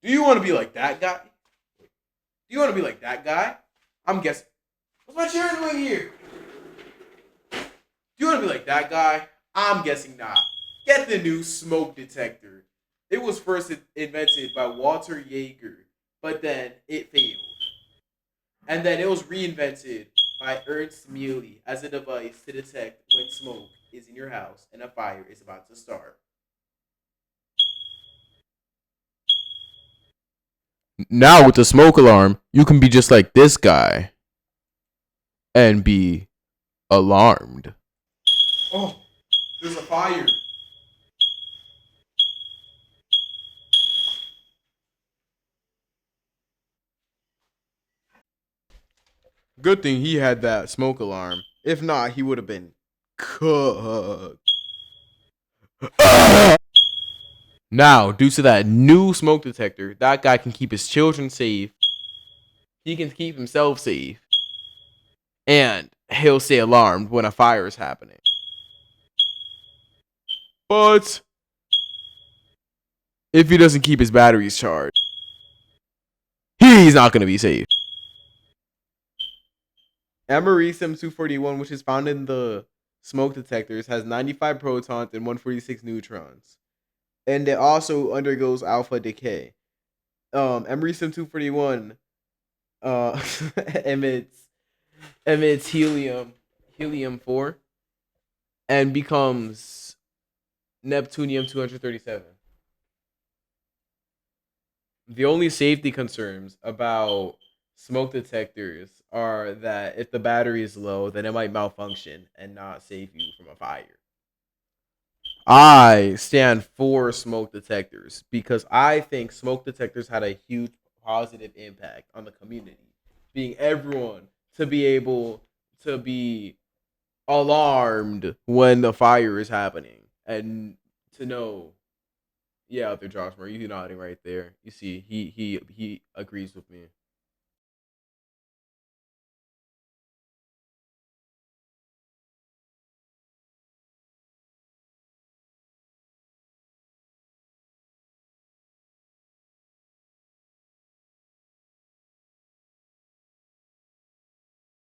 Do you want to be like that guy? Do you want to be like that guy? I'm guessing. What's my chair doing here? Do you want to be like that guy? I'm guessing not. Get the new smoke detector. It was first invented by Walter Jaeger, but then it failed. And then it was reinvented by Ernst Mealy as a device to detect when smoke is in your house and a fire is about to start. Now with the smoke alarm, you can be just like this guy and be alarmed. Oh, there's a fire. Good thing he had that smoke alarm. If not, he would have been cooked. Now, due to that new smoke detector, that guy can keep his children safe. He can keep himself safe. And he'll stay alarmed when a fire is happening. But if he doesn't keep his batteries charged, he's not going to be safe. Americium 241, which is found in the smoke detectors, has 95 protons and 146 neutrons. And it also undergoes alpha decay. Americium 241 uh, emits helium 4 and becomes neptunium 237. The only safety concerns about smoke detectors are that if the battery is low, then it might malfunction and not save you from a fire. I stand for smoke detectors because I think smoke detectors had a huge positive impact on the community, being everyone to be able to be alarmed when the fire is happening and to know. Yeah, out there, Josh Murray, you nodding right there. You see, he agrees with me.